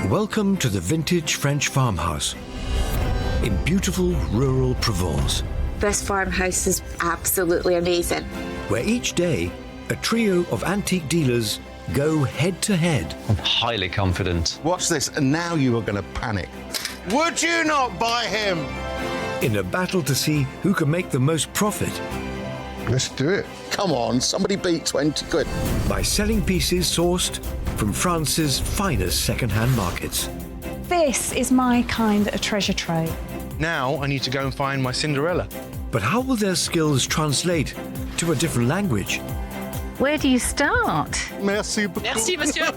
Welcome to the vintage French farmhouse in beautiful rural Provence, This farmhouse is absolutely amazing. where each day a trio of antique dealers go head to head I'm highly confident. Watch this, and now you are going to panic. Would you not buy him? in a battle to see who can make the most profit Let's do it. Come on, somebody beat 20 quid. by selling pieces sourced from France's finest second-hand markets. This is my kind of treasure trove. Now I need to go and find my Cinderella. But how will their skills translate to a different language? Where do you start? Merci beaucoup. Merci, monsieur.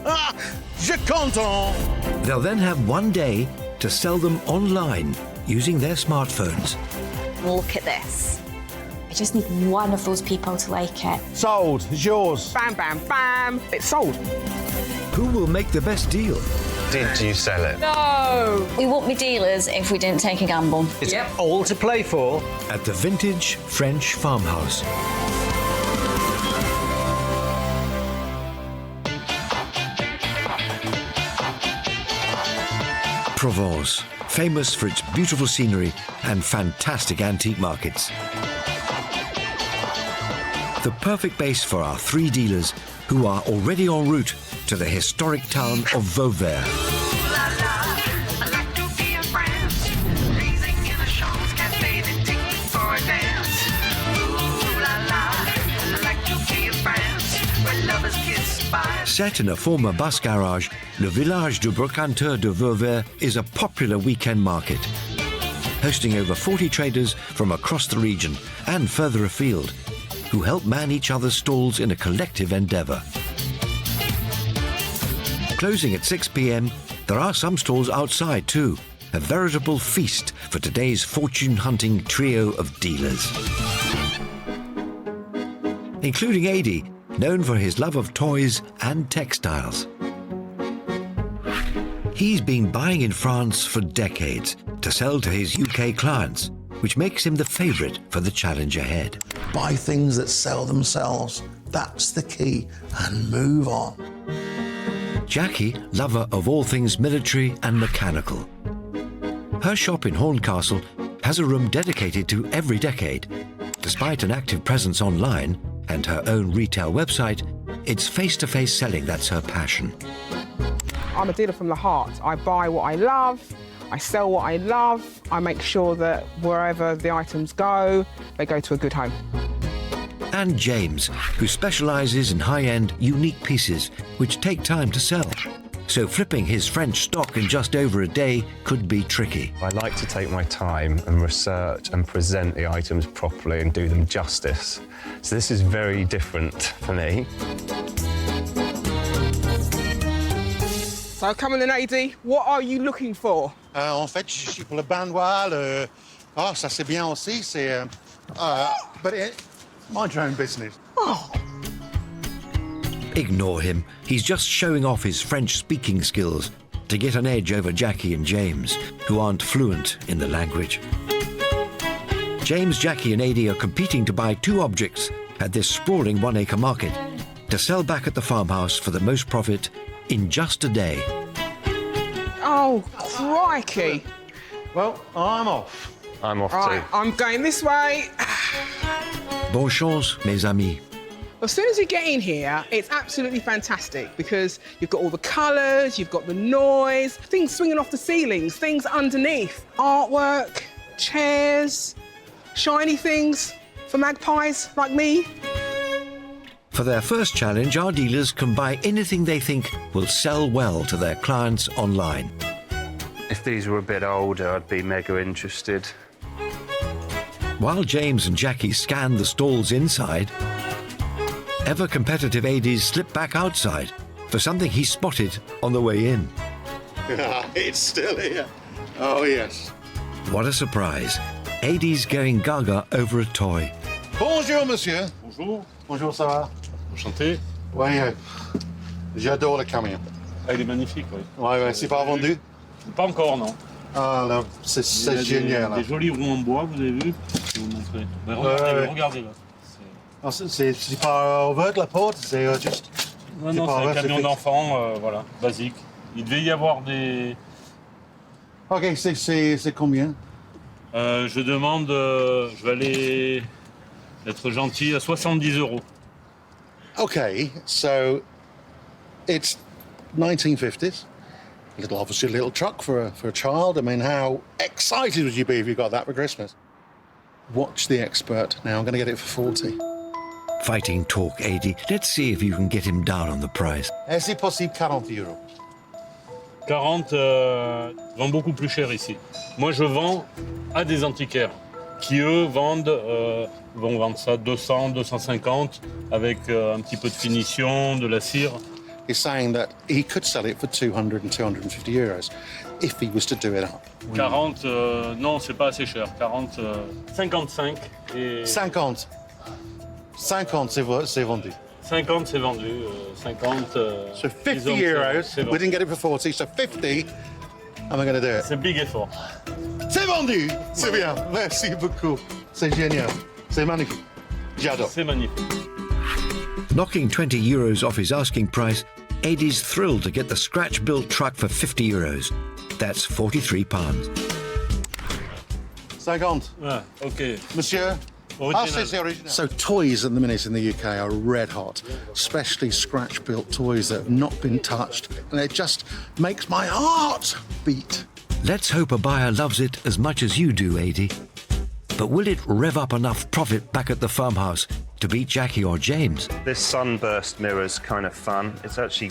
Je content. They'll then have one day to sell them online using their smartphones. Look at this. I just need one of those people to like it. Sold. It's yours. Bam, bam, bam. It's sold. Who will make the best deal? Did you sell it? No. We won't be dealers if we didn't take a gamble. It's all to play for. At the vintage French farmhouse. Provence, famous for its beautiful scenery and fantastic antique markets. The perfect base for our three dealers who are already en route to the historic town of Vauvert. Set in a former bus garage, le village de Brocantes de Vauvert is a popular weekend market, hosting over 40 traders from across the region and further afield, who help man each other's stalls in a collective endeavour. Closing at 6 p.m, there are some stalls outside too, a veritable feast for today's fortune-hunting trio of dealers. Including Ady, known for his love of toys and textiles. He's been buying in France for decades to sell to his UK clients, which makes him the favourite for the challenge ahead. Buy things that sell themselves. That's the key. And move on. Jackie, lover of all things military and mechanical. Her shop in Horncastle has a room dedicated to every decade. Despite an active presence online and her own retail website, it's face-to-face selling that's her passion. I'm a dealer from the heart. I buy what I love. I sell what I love. I make sure that wherever the items go, they go to a good home. And James, who specialises in high-end, unique pieces which take time to sell. So flipping his French stock in just over a day could be tricky. I like to take my time and research and present the items properly and do them justice. So this is very different for me. So come on then, Ady. What are you looking for? En fait, je suis pour le bain noir, Ah, ça c'est bien aussi, c'est... but mind your own business. Ignore him. He's just showing off his French-speaking skills to get an edge over Jackie and James, who aren't fluent in the language. James, Jackie and Ady are competing to buy two objects at this sprawling one-acre market to sell back at the farmhouse for the most profit in just a day. Oh, crikey. Well, I'm off. I'm off Right, too. I'm going this way. Bonne chance, mes amis. As soon as you get in here, it's absolutely fantastic because you've got all the colours, you've got the noise, things swinging off the ceilings, things underneath, artwork, chairs, shiny things for magpies like me. For their first challenge, our dealers can buy anything they think will sell well to their clients online. If these were a bit older, I'd be mega interested. While James and Jackie scan the stalls inside, ever-competitive Ady's slip back outside for something he spotted on the way in. It's still here. Oh, yes. What a surprise. Ady's going gaga over a toy. Bonjour, monsieur. Bonjour. Bonjour, ça va? Enchanté. Oui, j'adore le camion. Ah, il est magnifique, oui. Ouais, c'est pas vendu? Pas encore, non. Ah, là, c'est génial. Des jolis roues en bois, vous avez vu? Je vais vous montrer. Mais regardez, regardez là. Ah, c'est pas ouvert la porte, c'est juste... Non, non, c'est un camion d'enfant, voilà, basique. Il devait y avoir des... Ok, c'est combien? Je demande, je vais aller être gentil, à 70 €. Okay, so it's 1950s. Obviously a little truck for a child. I mean, how excited would you be if you got that for Christmas? Watch the expert. Now I'm going to get it for 40. Fighting talk, Ady. Let's see if you can get him down on the price. Est-ce que c'est possible 40 €? 40 vend beaucoup plus cher ici. Moi, je vends à des antiquaires qui, eux, vont vendre ça 200, 250 avec un petit peu de finition, de la cire. He's saying that he could sell it for 200 and 250 euros if he was to do it up. 40, non, c'est pas assez cher. 40, 55 et... 50. 50, c'est vendu. 50, c'est vendu. 50... So 50 euros, we didn't get it for 40, so 50, and we're going to do it. C'est big effort. C'est vendu! C'est bien, merci beaucoup. C'est génial, c'est magnifique. J'adore. C'est magnifique. Knocking 20 euros off his asking price, Ady's thrilled to get the scratch-built truck for 50 euros. That's £43. 50. Ah, OK. Monsieur? Original. So toys at the minute in the UK are red hot, especially scratch-built toys that have not been touched, and it just makes my heart beat. Let's hope a buyer loves it as much as you do, Ady. But will it rev up enough profit back at the farmhouse to beat Jackie or James? This sunburst mirror's kind of fun. It's actually,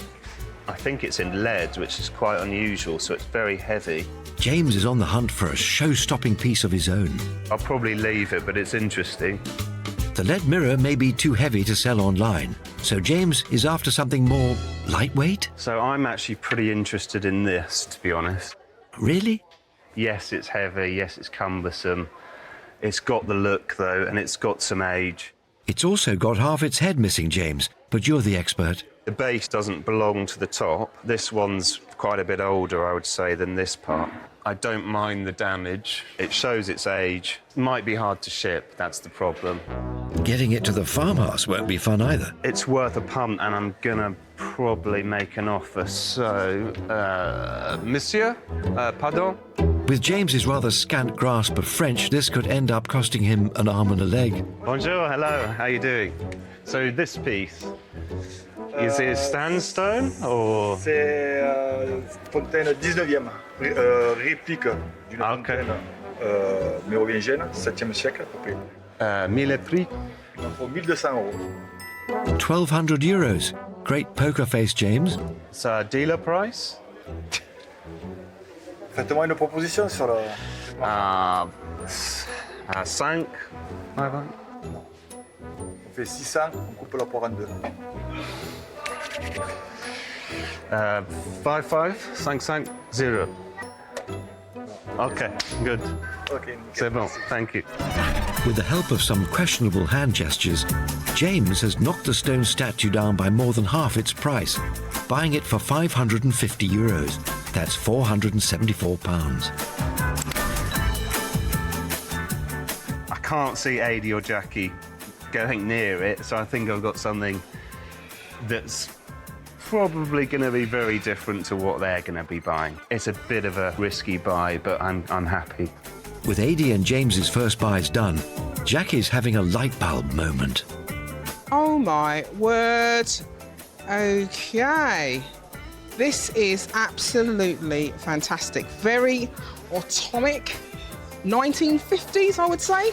I think it's in lead, which is quite unusual, so it's very heavy. James is on the hunt for a show-stopping piece of his own. I'll probably leave it, but it's interesting. The lead mirror may be too heavy to sell online, so James is after something more lightweight? So I'm actually pretty interested in this, to be honest. Really? Yes, it's heavy. Yes, it's cumbersome. It's got the look, though, and it's got some age. It's also got half its head missing, James, but you're the expert. The base doesn't belong to the top. This one's quite a bit older, I would say, than this part. I don't mind the damage. It shows its age. Might be hard to ship, that's the problem. Getting it to the farmhouse won't be fun either. It's worth a punt, and I'm gonna probably make an offer. So, monsieur, pardon? With James's rather scant grasp of French, this could end up costing him an arm and a leg. Bonjour, hello, how you doing? So this piece, is it sandstone or? C'est fontaine 19e, réplique d'une fontaine mérovingienne, 7e siècle à peu près. 1000 prix? Il en faut 1200 €. 1,200 euros. Great poker face, James. It's a dealer price? Faites-moi une proposition sur le... 5? On fait 600, on coupe la poire en deux. 5, 0. Okay, good. Okay, C'est bon, thank you. With the help of some questionable hand gestures, James has knocked the stone statue down by more than half its price, buying it for 550 euros. That's £474. I can't see Ady or Jackie going near it, so I think I've got something that's probably going to be very different to what they're going to be buying. It's a bit of a risky buy, but I'm happy. With Ady and James's first buys done, Jackie's having a light bulb moment. Oh my word. Okay. This is absolutely fantastic. Very atomic. 1950s, I would say.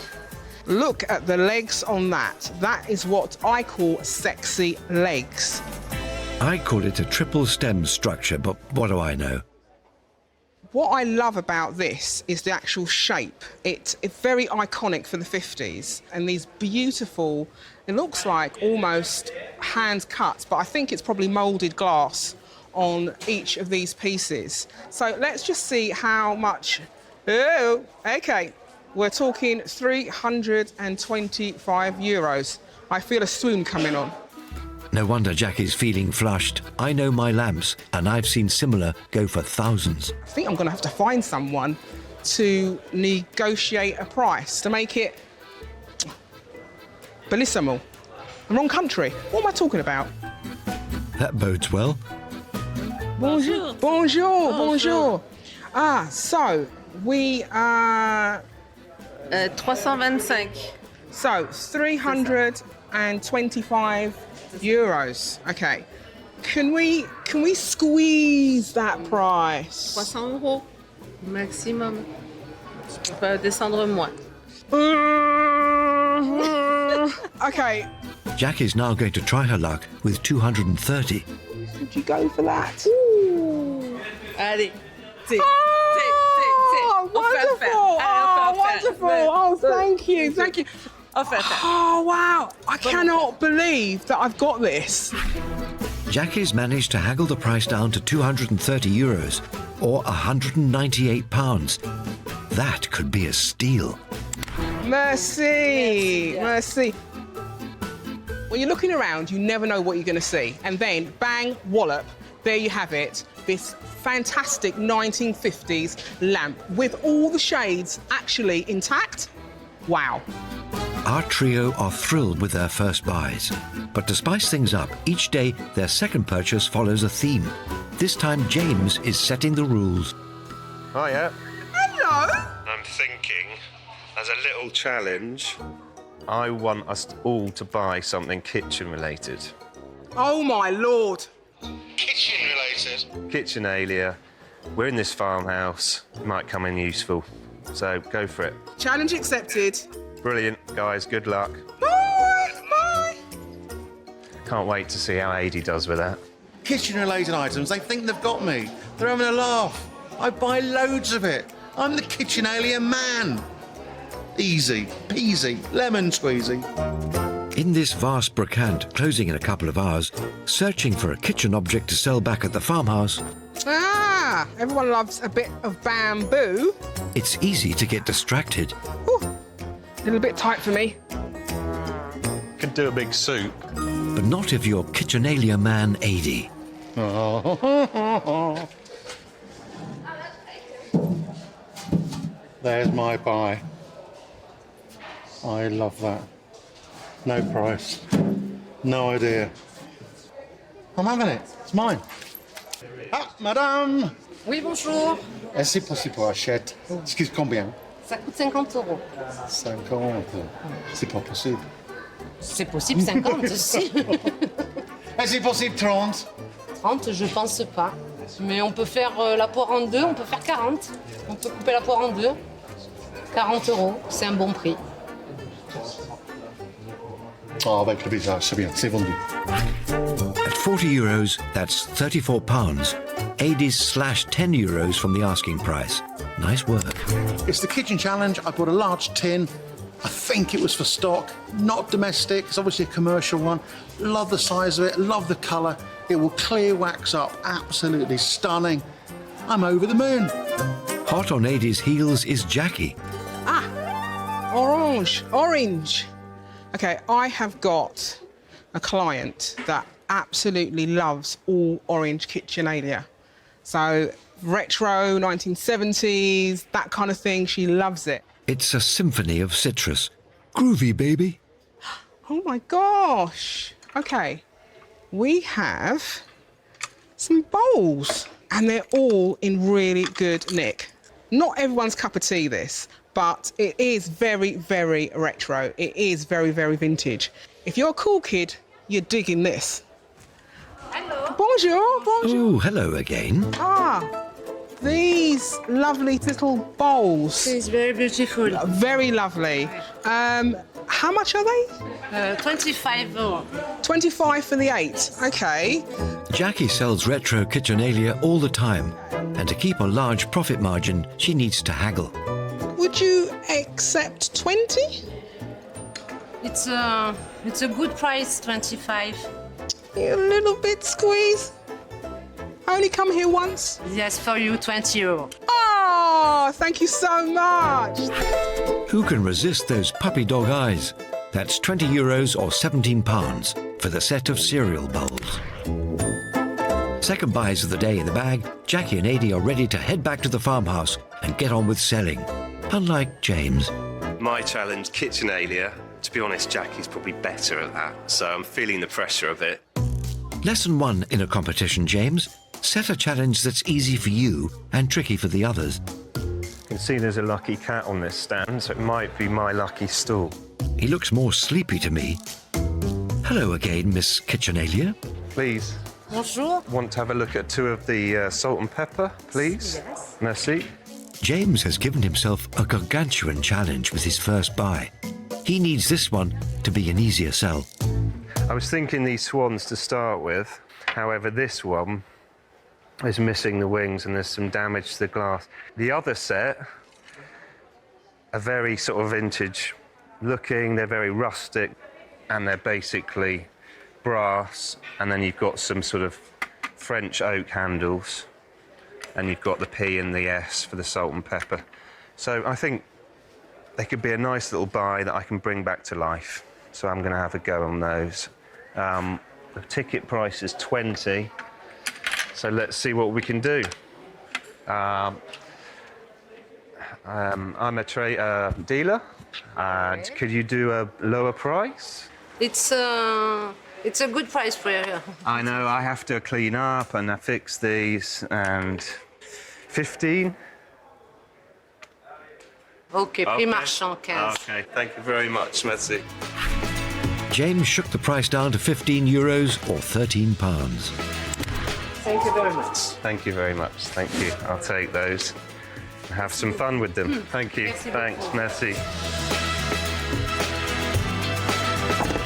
Look at the legs on that. That is what I call sexy legs. I call it a triple stem structure, but what do I know? What I love about this is the actual shape. It's very iconic for the 50s, and these beautiful, it looks like almost hand cut, but I think it's probably moulded glass on each of these pieces. So let's just see how much. Oh, okay. We're talking 325 euros. I feel a swoon coming on. No wonder Jackie's feeling flushed. I know my lamps, and I've seen similar go for thousands. I think I'm going to have to find someone to negotiate a price to make it bellissimo. The wrong country. What am I talking about? that bodes well. Bonjour. Bonjour. Bonjour. So we are... 325. So, 325 euros. Okay. Can we squeeze that price? 300 euros maximum. On peut descendre moins. Okay. Jackie's now going to try her luck with 230. Would you go for that? Allez. Oh, wonderful! Oh, wonderful! Oh, thank you, thank you. Oh, wow! I cannot believe that I've got this. Jackie's managed to haggle the price down to 230 euros, or £198. That could be a steal. Merci, merci. When you're looking around, you never know what you're going to see. And then, bang, wallop, there you have it. This fantastic 1950s lamp with all the shades actually intact. Wow. Our trio are thrilled with their first buys. But to spice things up, each day their second purchase follows a theme. This time James is setting the rules. Hiya. Hello. I'm thinking, as a little challenge, I want us all to buy something kitchen related. Oh my Lord. Kitchen related. Kitchenalia. We're in this farmhouse. It might come in useful. So go for it. Challenge accepted. Brilliant, guys. Good luck. Bye. Bye. Can't wait to see how Ady does with that. Kitchen related items, they think they've got me. They're having a laugh. I buy loads of it. I'm the Kitchenalia man. Easy, peasy, lemon squeezy. In this vast brocante, closing in a couple of hours, searching for a kitchen object to sell back at the farmhouse, Everyone loves a bit of bamboo. it's easy to get distracted. Ooh, a little bit tight for me. Could do a big soup. But not if you're Kitchenalia man Ady. There's my buy. I love that. No price. No idea. I'm having it. It's mine. Ah, madame! Oui, bonjour. Est-ce que c'est possible pour acheter? Excuse combien? Ça coûte 50 euros. 50. C'est pas possible. C'est possible 50 si. Est-ce que c'est possible 30? 30, je pense pas. Mais on peut faire la poire en deux, on peut faire 40. On peut couper la poire en deux. 40 euros, c'est un bon prix. Oh, avec le visage, c'est bien, c'est vendu. At 40 euros, that's £34. Ady's slashed 10 euros from the asking price. Nice work. It's the kitchen challenge. I bought a large tin. I think it was for stock, not domestic. It's obviously a commercial one. Love the size of it, love the colour. It will clear wax up, absolutely stunning. I'm over the moon. Hot on Ady's heels is Jackie. Orange. Okay, I have got a client that absolutely loves all orange Kitchenalia. So retro, 1970s, that kind of thing, she loves it. It's a symphony of citrus. Groovy, baby. Oh my gosh. Okay, we have some bowls and they're all in really good nick. Not everyone's cup of tea, this, but it is very, very retro. It is very, very vintage. If you're a cool kid, you're digging this. Hello. Bonjour. Oh, hello again. These lovely little bowls. It's very beautiful. Very lovely. How much are they? 25 euros. 25 for the 8. Okay. Jackie sells retro Kitchenalia all the time, and to keep a large profit margin, she needs to haggle. Would you accept 20? It's a good price, 25. A little bit squeeze. I only come here once. Yes, for you, 20 euros. Oh, thank you so much. Who can resist those puppy dog eyes? That's 20 euros or £17 for the set of cereal bowls. Second buys of the day in the bag, Jackie and Ady are ready to head back to the farmhouse and get on with selling. Unlike James. My challenge, Kitchenalia. To be honest, Jackie's probably better at that, so I'm feeling the pressure a bit. Lesson 1 in a competition, James. Set a challenge that's easy for you and tricky for the others. You can see there's a lucky cat on this stand, so it might be my lucky stool. He looks more sleepy to me. Hello again, Miss Kitchenalia. Please. Bonjour. Want to have a look at 2 of the salt and pepper, please? Yes. Merci. James has given himself a gargantuan challenge with his first buy. He needs this one to be an easier sell. I was thinking these swans to start with. However, this one is missing the wings and there's some damage to the glass. The other set are very sort of vintage looking, they're very rustic, and they're basically brass, and then you've got some sort of French oak handles, and you've got the P and the S for the salt and pepper. So I think they could be a nice little buy that I can bring back to life. So I'm going to have a go on those. The ticket price is 20, so let's see what we can do. I'm a dealer. Could you do a lower price? It's a good price for you. I know, I have to clean up and I fix these, and 15? Okay, prix marchand, 15. Okay, thank you very much, merci. James shook the price down to €15 or £13. Thank you very much. Thank you very much, thank you. I'll take those. Have some fun with them. Thank you. Merci Thanks, beaucoup. merci.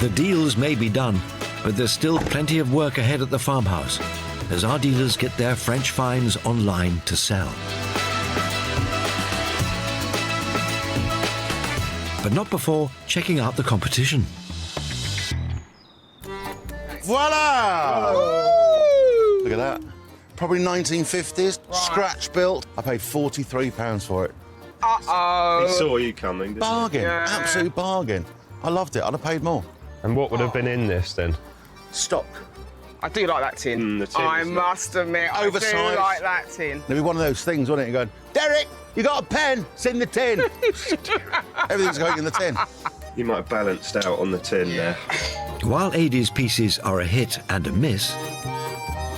The deals may be done, but there's still plenty of work ahead at the farmhouse as our dealers get their French finds online to sell. But not before checking out the competition. Voila! Look at that. Probably 1950s, scratch built. I paid £43 for it. Uh-oh. He saw you coming, didn't Bargain, Yeah. absolute bargain. I loved it, I'd have paid more. he? And what would have been in this then? Stock. I do like that tin. The tin I is nice. must admit, I do Oversized. like that tin. It'd be one of those things, wouldn't it? You're going, Derek, you got a pen? It's in the tin. Everything's going in the tin. You might have balanced out on the tin there. While Ady's pieces are a hit and a miss,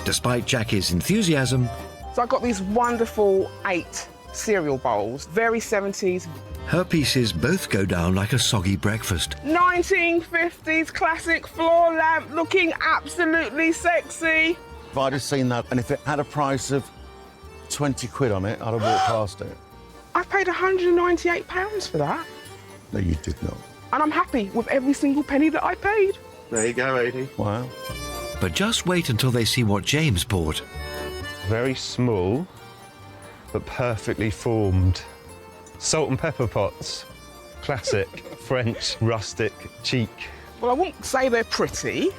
despite Jackie's enthusiasm, So I've got these wonderful 8 cereal bowls, very 70s, her pieces both go down like a soggy breakfast. 1950s classic floor lamp, looking absolutely sexy. If I'd have seen that, and if it had a price of 20 quid on it, I'd have walked past it. I paid £198 for that, No, you did not. and I'm happy with every single penny that I paid. There you go, Ady. Wow. But just wait until they see what James bought. Very small, but perfectly formed. Salt and pepper pots. Classic, French, rustic, cheek. Well, I wouldn't say they're pretty.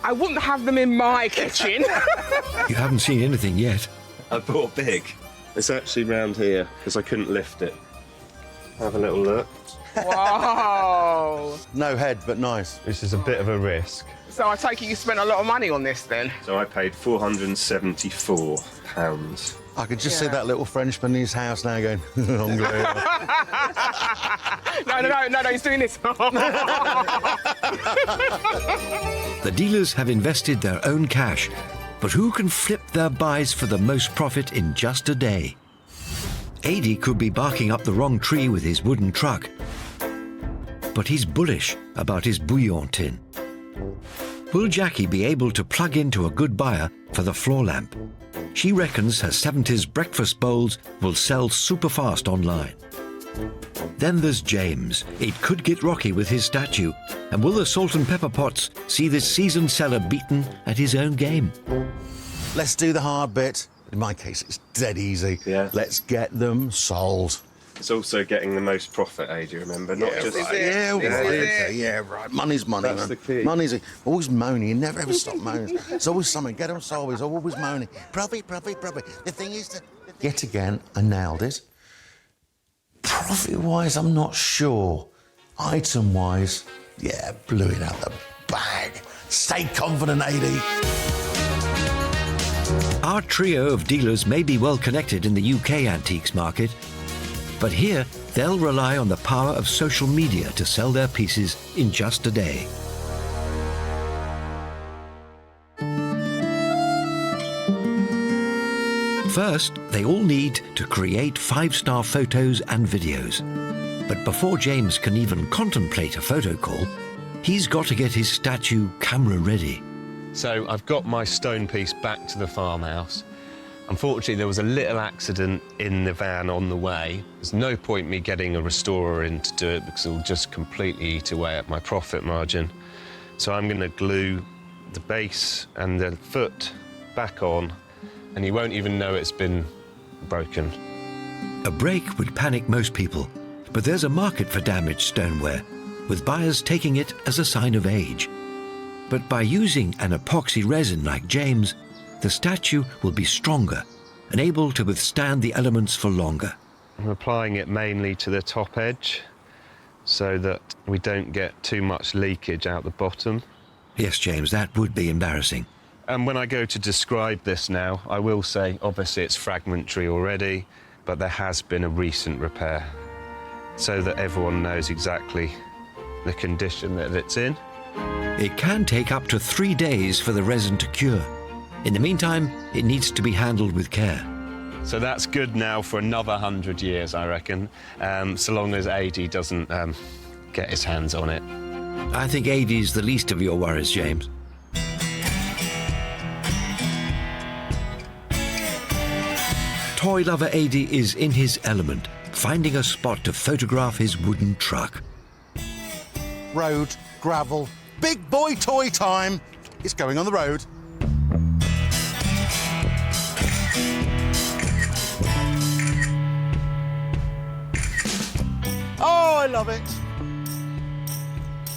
I wouldn't have them in my kitchen. You haven't seen anything yet. I bought big. It's actually round here, because I couldn't lift it. Have a little look. Whoa. No head, but nice. This is a bit of a risk. So I take it you spent a lot of money on this then? So I paid £474. I could just see that little Frenchman in his house now going, I'm glad. No, he's doing this. The dealers have invested their own cash, but who can flip their buys for the most profit in just a day? Ady could be barking up the wrong tree with his wooden truck, but he's bullish about his bouillon tin. Will Jackie be able to plug into a good buyer for the floor lamp? She reckons her 70s breakfast bowls will sell super fast online. Then there's James. It could get rocky with his statue. And will the salt and pepper pots see this seasoned seller beaten at his own game? Let's do the hard bit. In my case, it's dead easy. Yeah. Let's get them sold. It's also getting the most profit, Ady, remember? Not just... Right. Yeah, right. Money's money, That's man. the key. Money's always moaning. You never ever stop moaning. It's always something. Get them sold. He's always moaning. Profit. The thing is that... Yet again, I nailed it. Profit-wise, I'm not sure. Item-wise, yeah, blew it out the bag. Stay confident, Ady. Our trio of dealers may be well connected in the UK antiques market, but here they'll rely on the power of social media to sell their pieces in just a day. First, they all need to create 5-star photos and videos. But before James can even contemplate a photo call, he's got to get his statue camera ready. So I've got my stone piece back to the farmhouse. Unfortunately, there was a little accident in the van on the way. There's no point me getting a restorer in to do it because it'll just completely eat away at my profit margin. So I'm going to glue the base and the foot back on, and you won't even know it's been broken. A break would panic most people, but there's a market for damaged stoneware, with buyers taking it as a sign of age. But by using an epoxy resin like James, the statue will be stronger and able to withstand the elements for longer. I'm applying it mainly to the top edge so that we don't get too much leakage out the bottom. Yes, James, that would be embarrassing. And when I go to describe this now, I will say, obviously it's fragmentary already, but there has been a recent repair, so that everyone knows exactly the condition that it's in. It can take up to 3 days for the resin to cure. In the meantime, it needs to be handled with care. So that's good now for another 100 years, I reckon, so long as Ady doesn't get his hands on it. I think Ady's the least of your worries, James. Toy lover Ady is in his element, finding a spot to photograph his wooden truck. Road, gravel, big boy toy time. It's going on the road. Oh, I love it.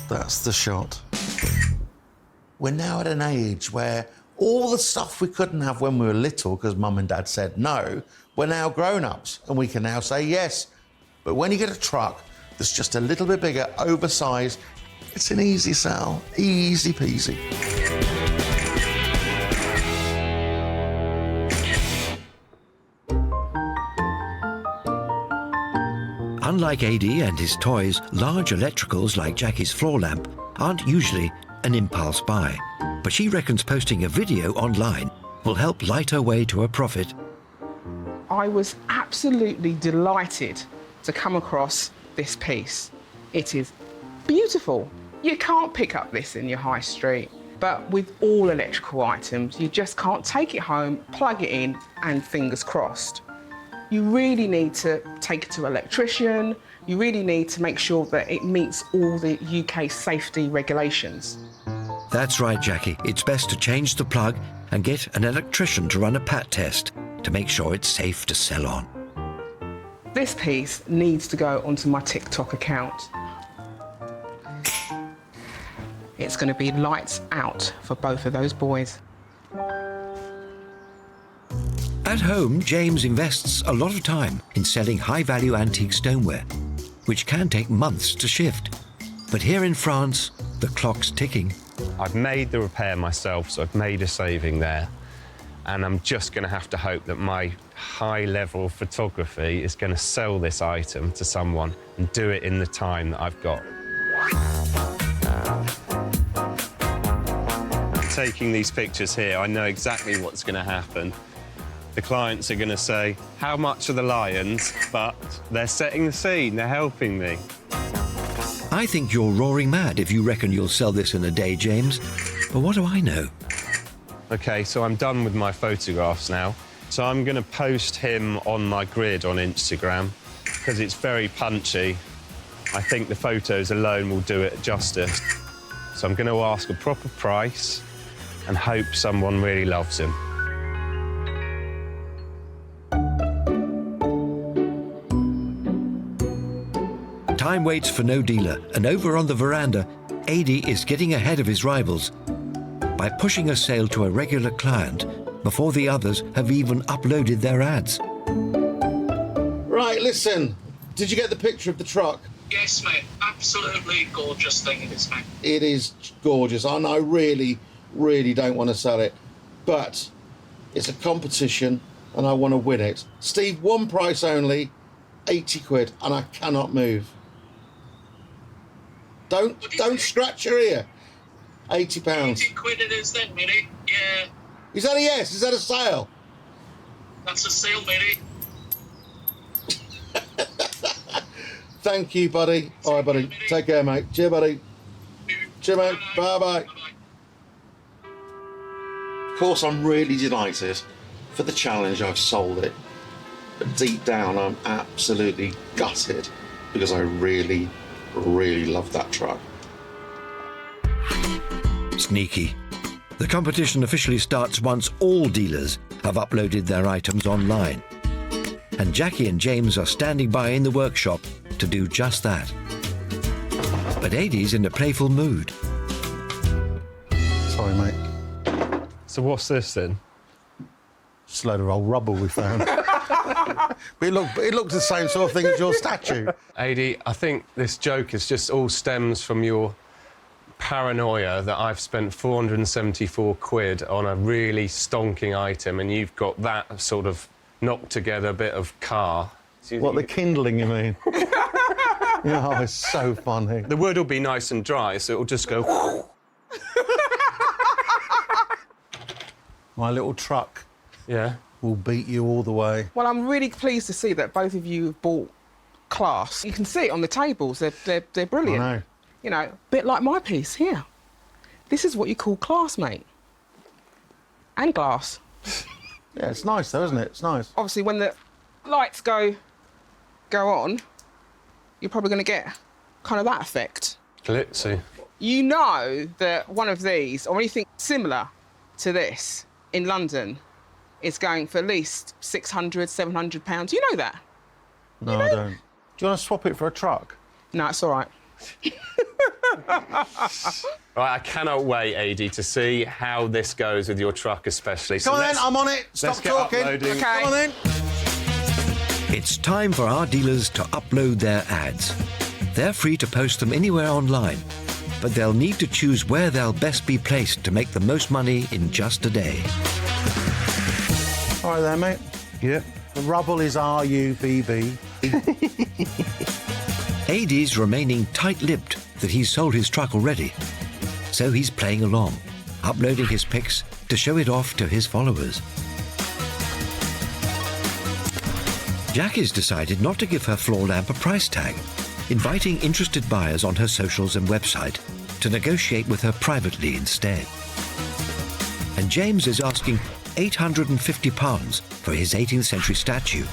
That's the shot. We're now at an age where all the stuff we couldn't have when we were little because Mum and Dad said no, we're now grown-ups and we can now say yes. But when you get a truck that's just a little bit bigger, oversized, it's an easy sell, easy peasy. Unlike Ady and his toys, large electricals like Jackie's floor lamp aren't usually an impulse buy. But she reckons posting a video online will help light her way to a profit. I was absolutely delighted to come across this piece. It is beautiful. You can't pick up this in your high street, but with all electrical items, you just can't take it home, plug it in, and fingers crossed. You really need to take it to an electrician. You really need to make sure that it meets all the UK safety regulations. That's right, Jackie. It's best to change the plug and get an electrician to run a pat test to make sure it's safe to sell on. This piece needs to go onto my TikTok account. It's going to be lights out for both of those boys. At home, James invests a lot of time in selling high-value antique stoneware, which can take months to shift. But here in France, the clock's ticking. I've made the repair myself, so I've made a saving there. And I'm just going to have to hope that my high-level photography is going to sell this item to someone and do it in the time that I've got. Taking these pictures here, I know exactly what's going to happen. The clients are going to say, how much are the lions? But they're setting the scene, they're helping me. I think you're roaring mad if you reckon you'll sell this in a day, James. But what do I know? OK, so I'm done with my photographs now. So I'm going to post him on my grid on Instagram because it's very punchy. I think the photos alone will do it justice. So I'm going to ask a proper price and hope someone really loves him. Time waits for no dealer, and over on the veranda, Ady is getting ahead of his rivals by pushing a sale to a regular client before the others have even uploaded their ads. Right, listen, did you get the picture of the truck? Yes, mate. Absolutely gorgeous thing it is, mate. It is gorgeous, and I really, really don't want to sell it, but it's a competition and I want to win it. Steve, one price only, 80 quid, and I cannot move. Don't scratch your ear. £80. 80 quid it is then, Minnie. Yeah. Is that a yes? Is that a sale? That's a sale, matey. Thank you, buddy. All right, buddy. Take care, mate. Cheers, buddy. Cheers, mate. Bye-bye. Of course, I'm really delighted. For the challenge, I've sold it. But deep down, I'm absolutely gutted because I really, really love that truck. Sneaky. The competition officially starts once all dealers have uploaded their items online. And Jackie and James are standing by in the workshop to do just that. But Ady's in a playful mood. Sorry, mate. So what's this then? Just a load of old rubble we found. But it looked the same sort of thing as your statue. Ady, I think this joke is just all stems from your paranoia that I've spent 474 quid on a really stonking item and you've got that sort of knocked together bit of car. What, the kindling, you mean? Oh, it's so funny. The wood will be nice and dry, so it'll just go... My little truck Yeah. will beat you all the way. Well, I'm really pleased to see that both of you have bought class. You can see it on the tables. They're brilliant. I know. You know, a bit like my piece here. This is what you call class, mate. And glass. Yeah, it's nice though, isn't it? It's nice. Obviously, when the lights go on, you're probably going to get kind of that effect. Glitzy. You know that one of these, or anything similar to this, in London, is going for at least £600, £700. You know that? No, I don't. Do you want to swap it for a truck? No, it's all right. Right, I cannot wait, Ady, to see how this goes with your truck especially. Come on then, I'm on it. Stop talking. Uploading. Okay. Come on then. It's time for our dealers to upload their ads. They're free to post them anywhere online, but they'll need to choose where they'll best be placed to make the most money in just a day. All right there, mate. Yeah. The rubble is RUBB. Ady's remaining tight-lipped that he's sold his truck already. So he's playing along, uploading his pics to show it off to his followers. Jackie's decided not to give her floor lamp a price tag, inviting interested buyers on her socials and website to negotiate with her privately instead. And James is asking £850 for his 18th century statue,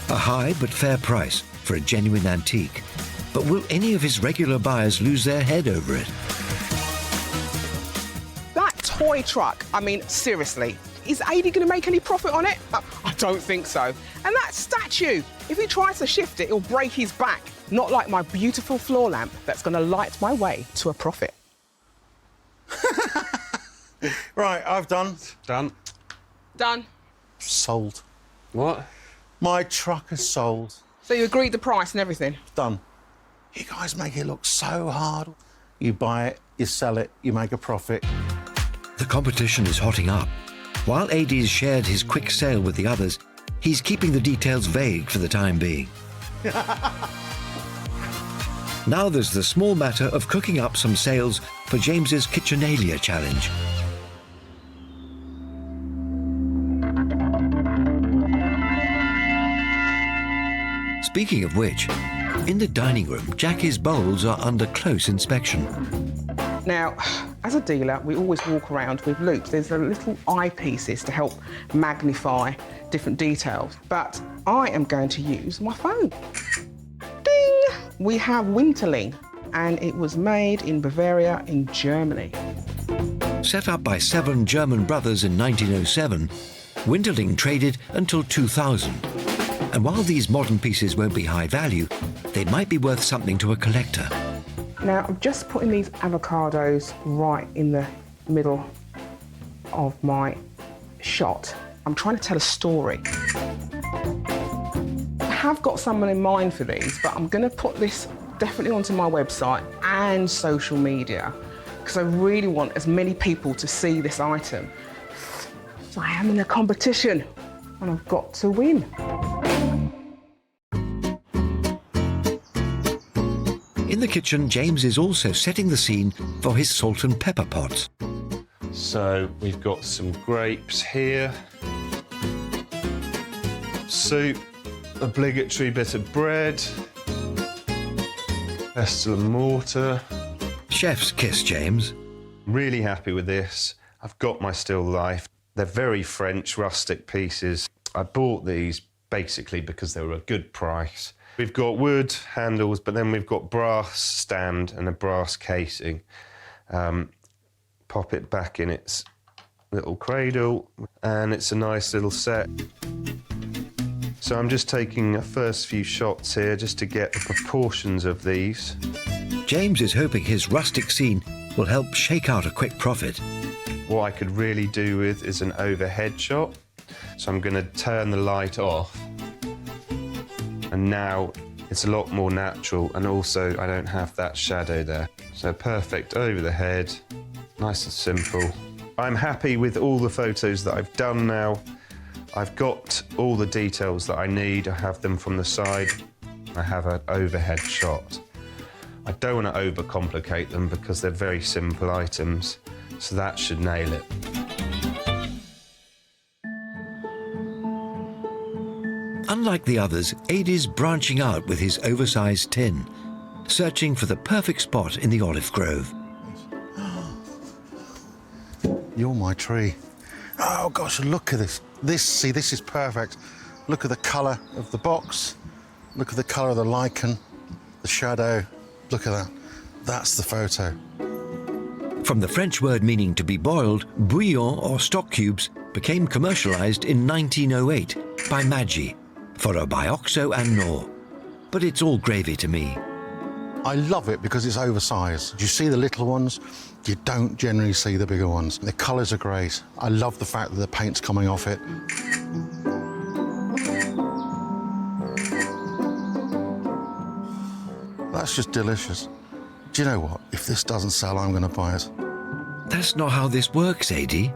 a high but fair price for a genuine antique. But will any of his regular buyers lose their head over it? That toy truck, I mean, seriously, is Ady going to make any profit on it? I don't think so. And that statue, if he tries to shift it, he'll break his back. Not like my beautiful floor lamp that's going to light my way to a profit. Right, I've done. Done. Done. Sold. What? My truck is sold. So you agreed the price and everything? Done. You guys make it look so hard. You buy it, you sell it, you make a profit. The competition is hotting up. While Ady's shared his quick sale with the others, he's keeping the details vague for the time being. Now there's the small matter of cooking up some sales for James's Kitchenalia challenge. Speaking of which, in the dining room, Jackie's bowls are under close inspection. Now, as a dealer, we always walk around with loupes. There's the little eyepieces to help magnify different details. But I am going to use my phone. Ding! We have Winterling, and it was made in Bavaria in Germany. Set up by 7 German brothers in 1907, Winterling traded until 2000. And while these modern pieces won't be high value, they might be worth something to a collector. Now, I'm just putting these avocados right in the middle of my shot. I'm trying to tell a story. I have got someone in mind for these, but I'm going to put this definitely onto my website and social media because I really want as many people to see this item. So I am in a competition and I've got to win. In the kitchen, James is also setting the scene for his salt and pepper pots. So we've got some grapes here. soup, obligatory bit of bread, pestle and mortar. Chef's kiss, James. Really happy with this. I've got my still life. They're very French, rustic pieces. I bought these basically because they were a good price. We've got wood handles, but then we've got brass stand and a brass casing. Pop it back in its little cradle, and it's a nice little set. So I'm just taking a first few shots here just to get the proportions of these. James is hoping his rustic scene will help shake out a quick profit. What I could really do with is an overhead shot. So I'm going to turn the light off. And now it's a lot more natural, and also I don't have that shadow there. So perfect over the head, nice and simple. I'm happy with all the photos that I've done now. I've got all the details that I need. I have them from the side. I have an overhead shot. I don't want to overcomplicate them because they're very simple items, so that should nail it. Unlike the others, Ady's branching out with his oversized tin, searching for the perfect spot in the olive grove. You're my tree. Oh gosh, look at this. This is perfect. Look at the colour of the box. Look at the colour of the lichen, the shadow. Look at that. That's the photo. From the French word meaning to be boiled, bouillon or stock cubes became commercialised in 1908 by Maggi, followed by Oxo and Knorr. But it's all gravy to me. I love it because it's oversized. Do you see the little ones? You don't generally see the bigger ones. The colours are great. I love the fact that the paint's coming off it. That's just delicious. Do you know what? If this doesn't sell, I'm going to buy it. That's not how this works, Ady.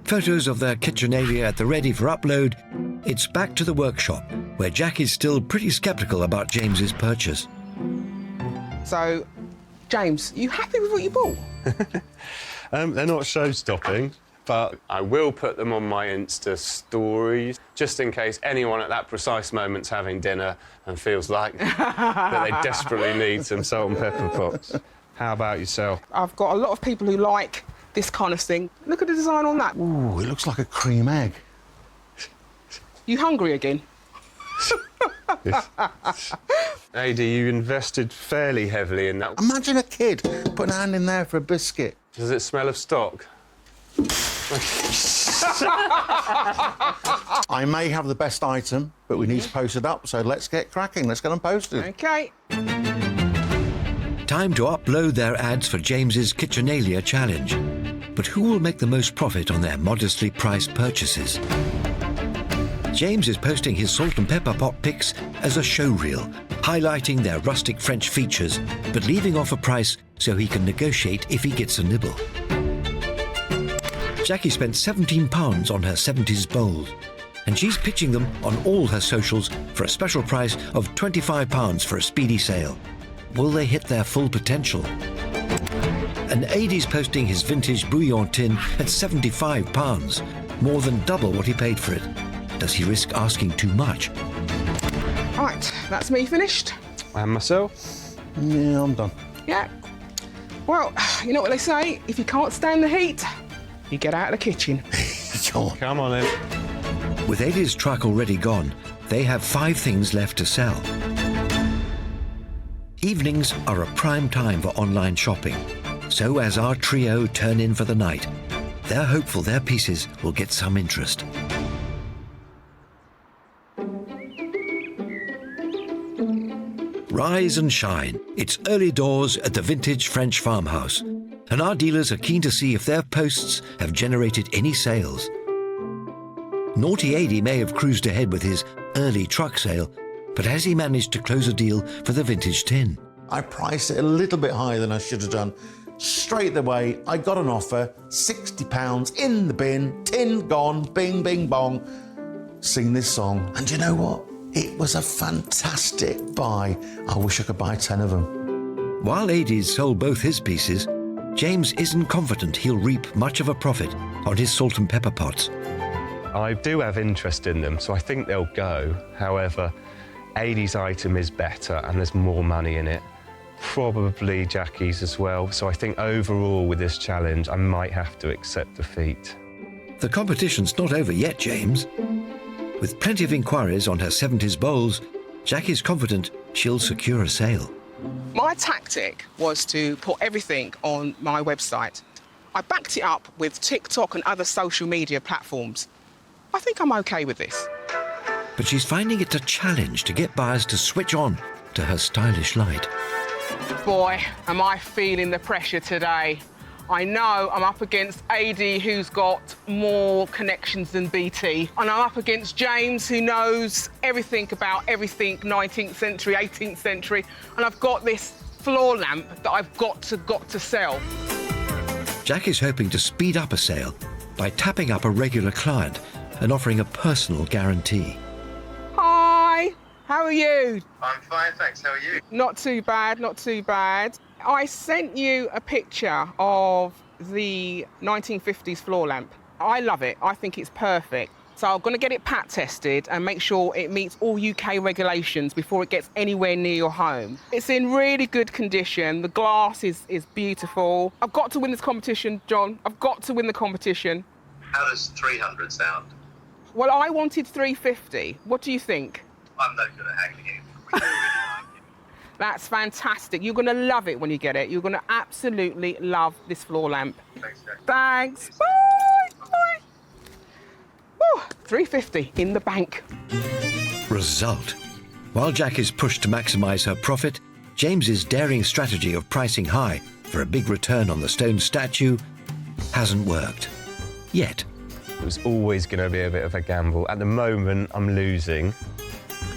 Photos of their Kitchenalia at the ready for upload. It's back to the workshop, where Jack is still pretty sceptical about James's purchase. So, James, you happy with what you bought? They're not show-stopping, but I will put them on my Insta stories, just in case anyone at that precise moment's having dinner and feels like that they desperately need some salt and pepper pots. How about yourself? I've got a lot of people who like this kind of thing. Look at the design on that. Ooh, it looks like a cream egg. You hungry again? Ady, you invested fairly heavily in that. Imagine a kid putting a hand in there for a biscuit. Does it smell of stock? I may have the best item, but we need to post it up, so let's get cracking. Let's get them posted. OK. Time to upload their ads for James's Kitchenalia challenge. But who will make the most profit on their modestly priced purchases? James is posting his salt and pepper pot pics as a show reel, highlighting their rustic French features, but leaving off a price so he can negotiate if he gets a nibble. Jackie spent £17 on her 70s bowls, and she's pitching them on all her socials for a special price of £25 for a speedy sale. Will they hit their full potential? And Ady's posting his vintage bouillon tin at £75, more than double what he paid for it. Does he risk asking too much? Right, that's me finished. And myself? Yeah, I'm done. Yeah. Well, you know what they say, if you can't stand the heat, you get out of the kitchen. Come on in. With Ady's truck already gone, they have 5 things left to sell. Evenings are a prime time for online shopping. So as our trio turn in for the night, they're hopeful their pieces will get some interest. Rise and shine. It's early doors at the vintage French farmhouse, and our dealers are keen to see if their posts have generated any sales. Naughty Ady may have cruised ahead with his early truck sale, but has he managed to close a deal for the vintage tin? I priced it a little bit higher than I should have done. Straight away, I got an offer, £60 in the bin, tin gone, bing, bing, bong. Sing this song, and you know what? It was a fantastic buy. I wish I could buy 10 of them. While Ady's sold both his pieces, James isn't confident he'll reap much of a profit on his salt and pepper pots. I do have interest in them, so I think they'll go. However, Ady's item is better and there's more money in it. Probably Jackie's as well. So I think overall with this challenge, I might have to accept defeat. The competition's not over yet, James. With plenty of inquiries on her 70s bowls, Jackie's confident she'll secure a sale. My tactic was to put everything on my website. I backed it up with TikTok and other social media platforms. I think I'm okay with this. But she's finding it a challenge to get buyers to switch on to her stylish light. Boy, am I feeling the pressure today. I know I'm up against Ady, who's got more connections than BT, and I'm up against James, who knows everything about everything 19th century, 18th century, and I've got this floor lamp that I've got to sell. Jackie's hoping to speed up a sale by tapping up a regular client and offering a personal guarantee. Hi, how are you? I'm fine, thanks. How are you? Not too bad, not too bad. I sent you a picture of the 1950s floor lamp. I love it. I think it's perfect. So I'm going to get it pat tested and make sure it meets all UK regulations before it gets anywhere near your home. It's in really good condition. The glass is beautiful. I've got to win this competition, John. I've got to win the competition. How does 300 sound? Well, I wanted 350. What do you think? I'm no good at haggling it. We do really like it. That's fantastic. You're going to love it when you get it. You're going to absolutely love this floor lamp. Thanks, Jack. Thanks. Bye. Bye. Whew, 350 in the bank. Result. While Jack is pushed to maximise her profit, James's daring strategy of pricing high for a big return on the stone statue hasn't worked. Yet. It was always going to be a bit of a gamble. At the moment, I'm losing.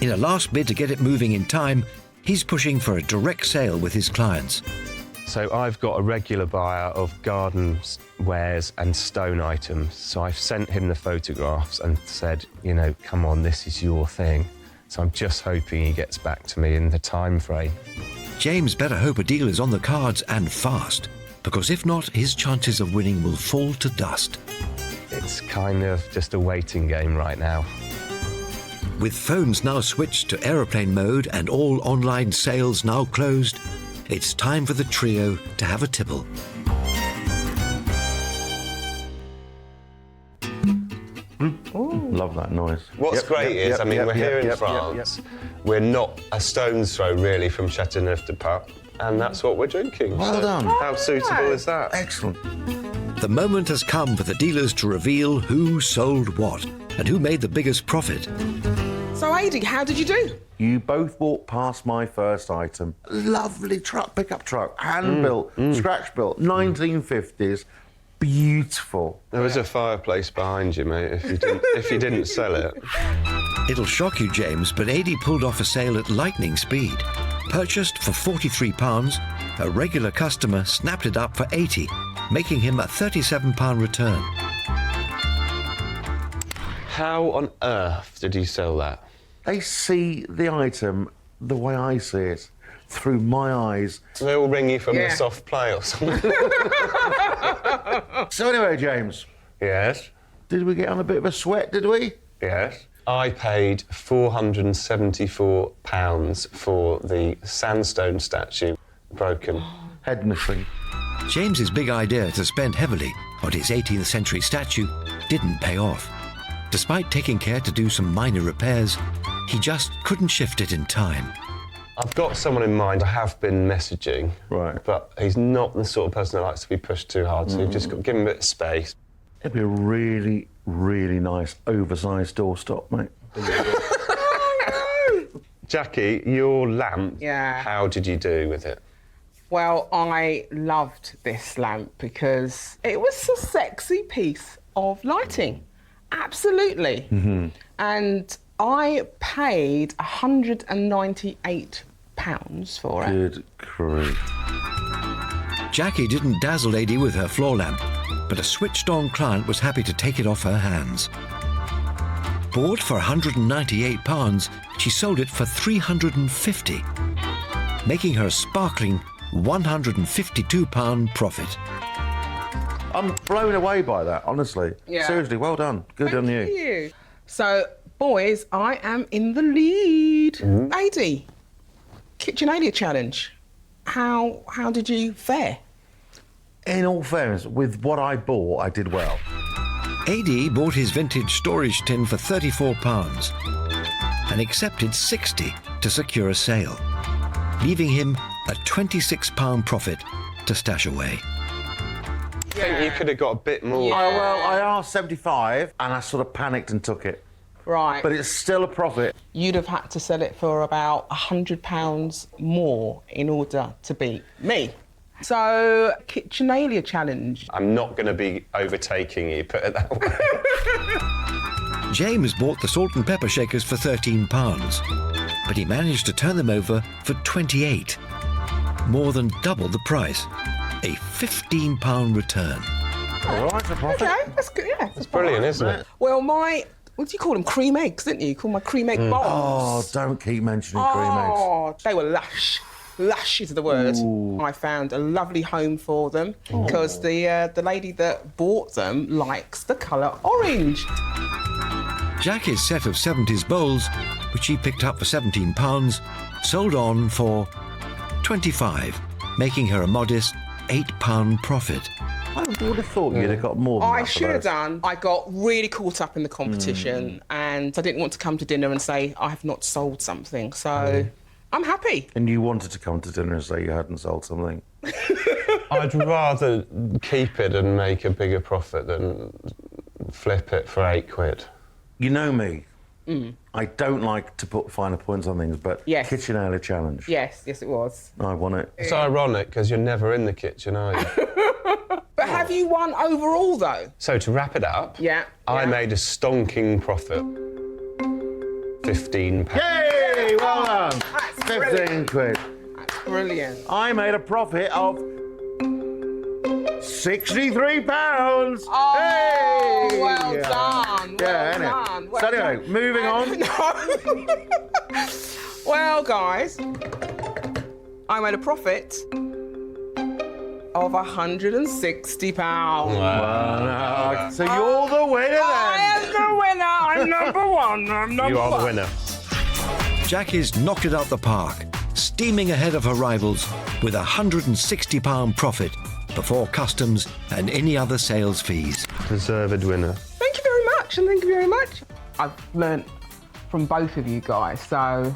In a last bid to get it moving in time, he's pushing for a direct sale with his clients. So I've got a regular buyer of garden wares and stone items. So I've sent him the photographs and said, you know, come on, this is your thing. So I'm just hoping he gets back to me in the time frame. James better hope a deal is on the cards and fast, because if not, his chances of winning will fall to dust. It's kind of just a waiting game right now. With phones now switched to aeroplane mode and all online sales now closed, it's time for the trio to have a tipple. Love that noise. What's great is, we're here in France. We're not a stone's throw, really, from Châteauneuf-du-Pape, and that's what we're drinking. Well done. How suitable is that? Excellent. The moment has come for the dealers to reveal who sold what and who made the biggest profit. So, Ady, how did you do? You both walked past my first item. Lovely truck, pickup truck, hand-built, scratch-built, 1950s. Beautiful. There was a fireplace behind you, mate, if you didn't sell it. It'll shock you, James, but Ady pulled off a sale at lightning speed. Purchased for £43, a regular customer snapped it up for £80, making him a £37 return. How on earth did you sell that? They see the item the way I see it, through my eyes. They all ring you from the soft play or something. So anyway, James. Yes? Did we get on a bit of a sweat, did we? Yes. I paid £474 for the sandstone statue, broken. Head missing. James's big idea to spend heavily on his 18th century statue didn't pay off. Despite taking care to do some minor repairs, he just couldn't shift it in time. I've got someone in mind I have been messaging, right, but he's not the sort of person that likes to be pushed too hard, so you've just got to give him a bit of space. It'd be a really, really nice, oversized doorstop, mate. Jackie, your lamp, how did you do with it? Well, I loved this lamp because it was a sexy piece of lighting. Absolutely. Mm-hmm. And I paid £198 for it. Good grief. Jackie didn't dazzle Ady with her floor lamp, but a switched-on client was happy to take it off her hands. Bought for £198, she sold it for £350, making her a sparkling £152 profit. I'm blown away by that, honestly. Yeah. Seriously, well done. Good on you. Thank you. So, boys, I am in the lead. Ady, Kitchenalia challenge. How did you fare? In all fairness, with what I bought, I did well. Ady bought his vintage storage tin for £34 and accepted 60 to secure a sale, leaving him a £26 profit to stash away. I think you could have got a bit more. Oh, well, I asked 75 and I sort of panicked and took it. Right. But it's still a profit. You'd have had to sell it for about £100 more in order to beat me. So, Kitchenalia challenge. I'm not going to be overtaking you, put it that way. James bought the salt and pepper shakers for £13, but he managed to turn them over for £28, more than double the price. A £15 return. All right, it's a profit. Okay, that's good, yeah. It's brilliant, isn't it? Well, what do you call them? Cream eggs, didn't you? You call my cream egg bombs. Oh, don't keep mentioning cream eggs. Oh, they were lush. Lush is the word. Ooh. I found a lovely home for them because the lady that bought them likes the colour orange. Jackie's set of 70s bowls, which he picked up for £17, sold on for £25, making her a modest £8 profit. I would have thought you'd have got more than that. I for should have those. done. I got really caught up in the competition and I didn't want to come to dinner and say I have not sold something. So I'm happy. And you wanted to come to dinner and say you hadn't sold something. I'd rather keep it and make a bigger profit than flip it for £8. You know me. I don't like to put finer points on things, but Yes. Kitchenalia challenge. Yes, it was. I won it. It's ironic because you're never in the kitchen, are you? But have you won overall though? So to wrap it up, Yeah. I made a stonking profit. £15. Yay! Well done. That's 15 quid. That's brilliant. I made a profit of £63. Oh, Hey! well done. Yeah, Well innit? done. So Well anyway, done. moving on. No. Well, guys, I made a profit of £160. Wow. So you're the winner I then. am the winner. I'm number one. I'm number You are one. the winner. Jackie's knocked it out the park, steaming ahead of her rivals with a £160 profit before customs and any other sales fees. Deserved winner. Thank you very much, and thank you very much. I've learnt from both of you guys, so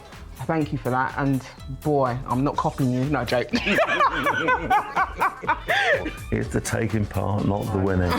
thank you for that. And boy, I'm not copying you. No joke. It's the taking part, not the winning.